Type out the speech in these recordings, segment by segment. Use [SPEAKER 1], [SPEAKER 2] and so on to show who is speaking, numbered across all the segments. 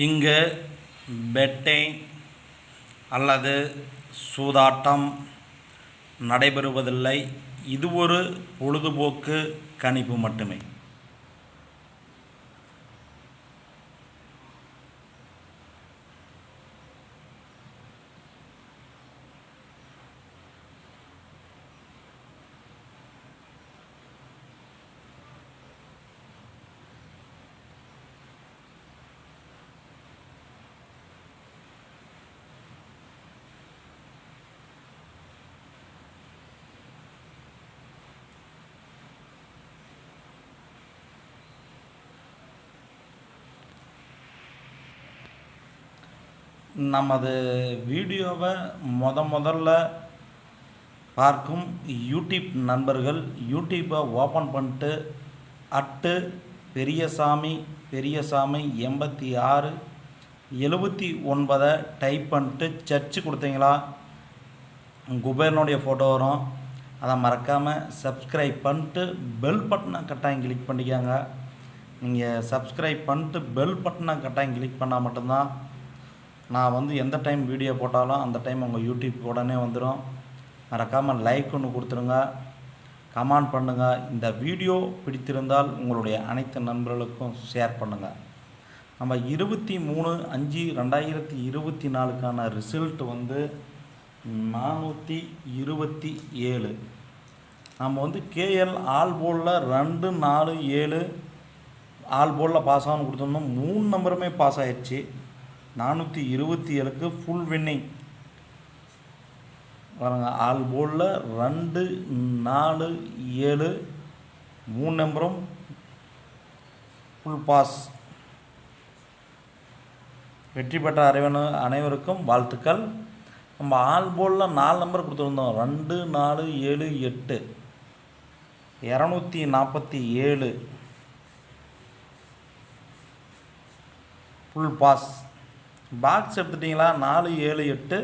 [SPEAKER 1] இங்கு பெட்டிங் அல்லது சூதாட்டம் நடைபெறுவதில்லை. இது ஒரு பொழுதுபோக்கு கணிப்பு மட்டுமே. நமது வீடியோவை முதல்ல பார்க்கும் யூடியூப் நண்பர்கள் யூடியூப்பை ஓப்பன் பண்ணிட்டு பெரியசாமி 86 79 டைப் பண்ணிட்டு சர்ச் கொடுத்தீங்களா குபேரனுடைய ஃபோட்டோ வரும். அதை மறக்காமல் சப்ஸ்கிரைப் பண்ணிட்டு பெல் பட்டனை கட்டாயம் கிளிக் பண்ணிக்காங்க. நீங்கள் சப்ஸ்கிரைப் பண்ணிட்டு பெல் பட்டனை கட்டாயம் கிளிக் பண்ணால் மட்டும்தான் நான் எந்த டைம் வீடியோ போட்டாலும் அந்த டைம் உங்கள் யூடியூப் உடனே வந்துடும். மறக்காமல் லைக் ஒன்று கொடுத்துருங்க, கமெண்ட் பண்ணுங்கள். இந்த வீடியோ பிடித்திருந்தால் உங்களுடைய அனைத்து நண்பர்களுக்கும் ஷேர் பண்ணுங்கள். நம்ம 23/5/2024க்கான ரிசல்ட் 427. நம்ம கேஎல் ஆல் போர்டில் 2 4 7 ஆல் போர்டில் பாஸ் ஆகணும்னு கொடுத்துருந்தோம். 3 நம்பருமே பாஸ் ஆகிடுச்சு. 427க்கு ஃபுல் வின்னிங் பாருங்க. ஆல் போர்டில் 2 4 7 3 நம்பரும் ஃபுல் பாஸ். வெற்றி பெற்ற அனைவருக்கும் வாழ்த்துக்கள். நம்ம ஆல் போர்டில் 4 நம்பர் கொடுத்துருந்தோம். 2 4 7 8 247 ஃபுல் பாஸ். பாக்ஸ் எடுத்துட்டிங்களா? 4 7 8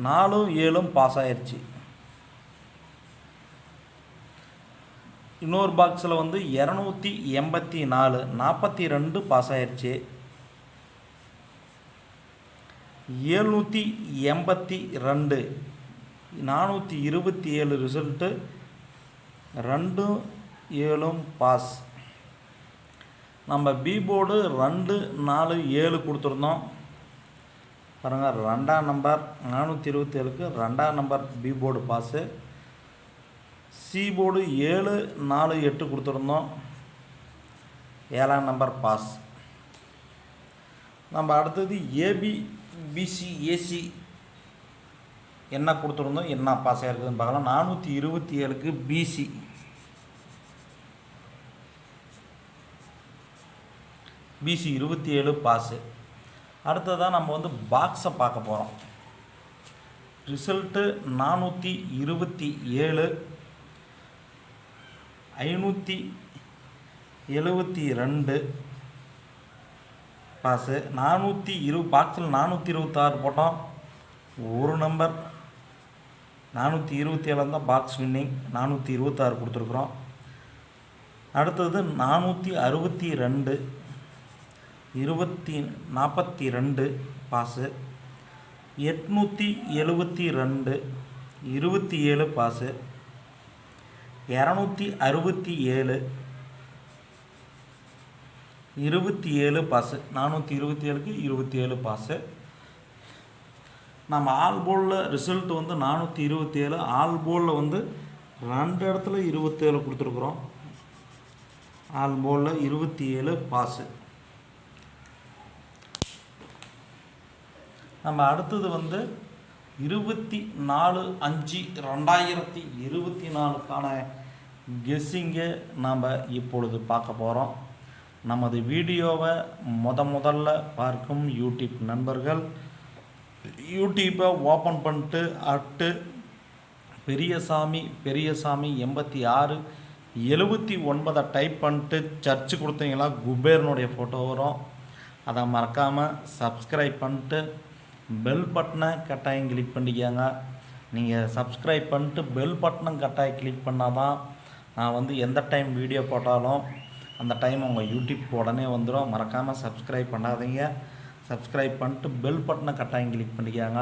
[SPEAKER 1] 4 7 பாஸ் ஆயிடுச்சு. இன்னொரு பாக்ஸில் 284 42 பாஸ் ஆயிடுச்சு. 782 427 ரிசல்ட்டு 2 7 பாஸ். நம்ம பி போர்டு 2 4 7 கொடுத்துருந்தோம் பாருங்கள். 2ஆம் நம்பர் 427க்கு 2ஆம் number B board pass. C board 7 4 8 கொடுத்துருந்தோம், 7ஆம் நம்பர் பாஸ். நம்ம அடுத்தது ஏபி பிசி ஏசி என்ன கொடுத்துருந்தோம், என்ன பாஸ் ஆகிருக்குதுன்னு பார்க்கலாம். 427க்கு பிசி பிசி 27 பாஸு. அடுத்ததான் நம்ம பாக்ஸை பார்க்க போகிறோம். Result 427 572 pass. 420 பாக்ஸில் 426 போட்டோம். ஒரு நம்பர் 427 தான் பாக்ஸ் வின்னிங். 426 கொடுத்துருக்குறோம். அடுத்தது 462 42 பாஸு. 872 27 பாஸு. 267 27 பாஸு. 427க்கு 27 பாஸு. நம்ம ஆல் போர்டில் ரிசல்ட் 427. ஆல் போர்டில் 2 இடத்துல 27 கொடுத்துருக்குறோம். ஆல் போர்டில் 27 பாஸு. நம்ம அடுத்தது 24/5/2024க்கான கெஸ்ஸிங்கை நாம் இப்பொழுது பார்க்க போகிறோம். நமது வீடியோவை முதல்ல பார்க்கும் யூடியூப் நண்பர்கள் யூடியூப்பை ஓப்பன் பண்ணிட்டு பெரியசாமி 86 79 டைப் பண்ணிட்டு சர்ச் கொடுத்தீங்களா குபேரனுடைய ஃபோட்டோ வரும். அதை மறக்காமல் சப்ஸ்கிரைப் பண்ணிட்டு பெல் பட்டனை கட்டாயம் கிளிக் பண்ணிக்காங்க. நீங்கள் சப்ஸ்கிரைப் பண்ணிட்டு பெல் பட்டனை கட்டாயம் கிளிக் பண்ணால் தான் நான் எந்த டைம் வீடியோ போட்டாலும் அந்த டைம் உங்கள் யூடியூப்க்கு உடனே வந்துடும். மறக்காமல் சப்ஸ்கிரைப் பண்ணாதீங்க. சப்ஸ்கிரைப் பண்ணிட்டு பெல் பட்டனை கட்டாயம் கிளிக் பண்ணிக்காங்க.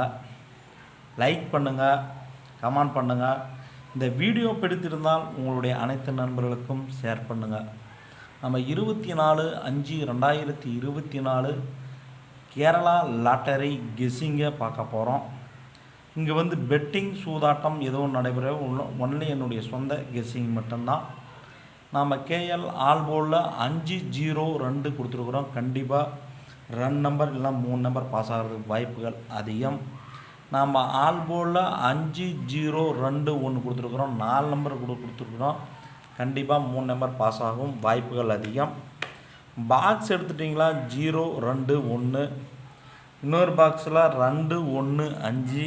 [SPEAKER 1] லைக் பண்ணுங்கள், கமெண்ட் பண்ணுங்கள். இந்த வீடியோ பிடித்திருந்தால் உங்களுடைய அனைத்து நண்பர்களுக்கும் ஷேர் பண்ணுங்கள். நம்ம 24/5/2024 கேரளா லாட்டரி கெஸ்ஸிங்கை பார்க்க போகிறோம். இங்கே வந்து பெட்டிங் சூதாட்டம் எதுவும் நடைபெற ஒன்லி என்னுடைய சொந்த கெஸ்ஸிங் மட்டும்தான். நாம் கேஎல் ஆல் போர்டில் 5-0-2 கொடுத்துருக்குறோம். கண்டிப்பாக 2 நம்பர் இல்லை 3 நம்பர் பாஸ் ஆகிறதுக்கு வாய்ப்புகள் அதிகம். நாம் ஆல் போர்டில் 5-0-2 கொடுத்துருக்குறோம். 4 நம்பர் கொடுத்துருக்குறோம். கண்டிப்பாக 3 நம்பர் பாஸ் ஆகும், வாய்ப்புகள் அதிகம். பாக்ஸ் எடுத்துட்டிங்களா 0-2-1, இன்னொரு பாக்ஸில் 2-1-5,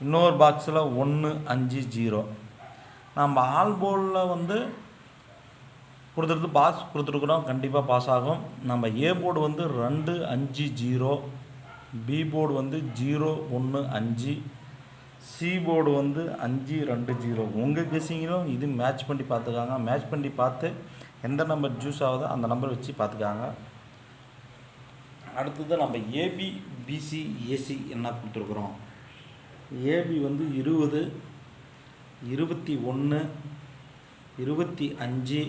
[SPEAKER 1] இன்னொரு பாக்ஸில் 1-5-0. நம்ம ஆல் போர்டில் வந்து கொடுத்துருக்கு பாக்ஸ் கொடுத்துருக்குறோம். கண்டிப்பாக பாஸ் ஆகும். நம்ம ஏ போர்டு வந்து 2-5-0, பி போர்டு வந்து 0-1-5, சி போர்டு வந்து 5-2-0. உங்கள் கெஸ்ஸிங்கிலும் இது மேட்ச் பண்ணி பார்த்துக்காங்க. மேட்ச் பண்ணி பார்த்து எந்த நம்பர் ஜூஸ் ஆகுதோ அந்த நம்பர் வச்சு பார்த்துக்காங்க. அடுத்தது நம்ம ஏபி, பிசி, ஏசி என்ன கொடுத்துருக்குறோம். ஏபி வந்து 20, 21, 25,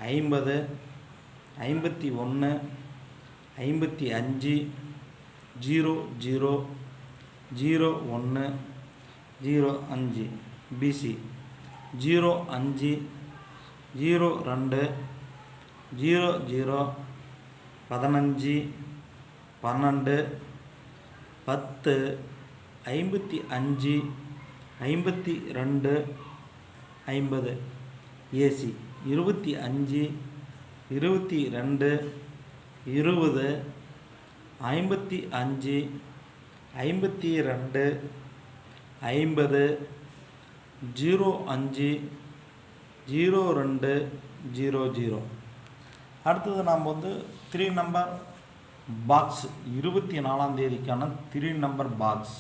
[SPEAKER 1] 50, 51, 55, 00, 01, 05. பிசி 05, 02, 00, 15, 12, 10, 55, 52, 50. ஏசி 25, 22, 20, 55, 52, 50, 05, 02, 00. அடுத்தது நாம் வந்து 3 நம்பர் பாக்ஸ் 24ஆம் தேதிக்கான 3 நம்பர் பாக்ஸ்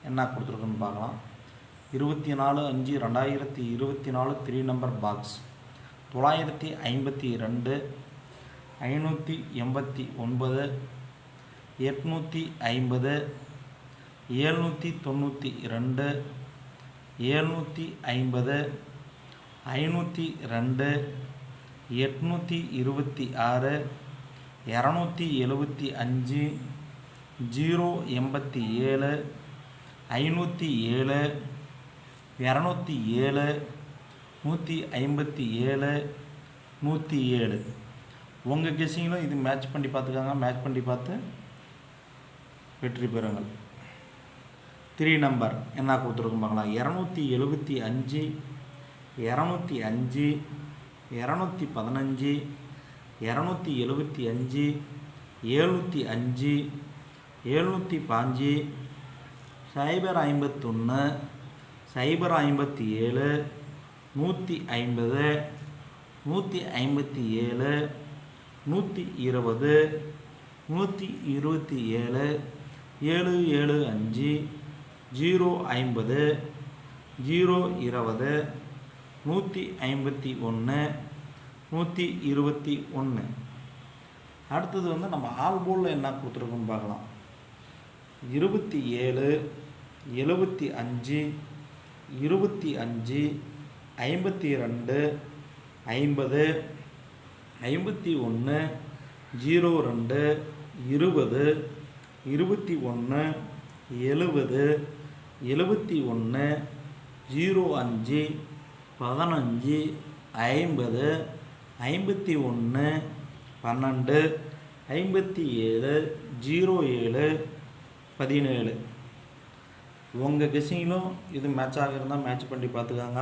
[SPEAKER 1] என்ன கொடுத்துருக்குன்னு பார்க்கலாம். 24/5/2024 3 நம்பர் பாக்ஸ் 952, 589, 850, 792, 750, 502, 826, 275, 087, 507, 207, 157, 107. உங்கள் கெஸ்ஸிங்கிலும் இது மேட்ச் பண்ணி பார்த்துக்காங்க. மேட்ச் பண்ணி பார்த்து வெற்றி பெறுங்கள். 3 நம்பர் என்ன கொடுத்துருக்கும் பார்க்கலாம். 275, 205, 215, 275, 705, 705, 051, 057, 150, 157, 120, 127, 775, 050, 020, 151, 121. அடுத்தது வந்து நம்ம ஆல் போர்டில் என்ன கொடுத்துருக்கோன்னு பார்க்கலாம். 27, 75, 25, 52, 50, 51, 02, 20, 21, 70, 71, 05, 15, 50, 51, 12, 57, 07, 17. உங்கள் கெஸ்ஸிங்கிலும் இது மேட்ச் ஆகிருந்தால் மேட்ச் பண்ணி பார்த்துக்காங்க.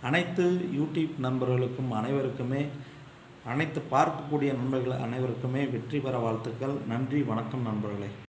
[SPEAKER 1] அனைத்து யூடியூப் நண்பர்களுக்கும் அனைவருக்குமே, அனைத்து பார்க்கக்கூடிய நண்பர்கள் அனைவருக்குமே வெற்றி பெற வாழ்த்துக்கள். நன்றி, வணக்கம் நண்பர்களே.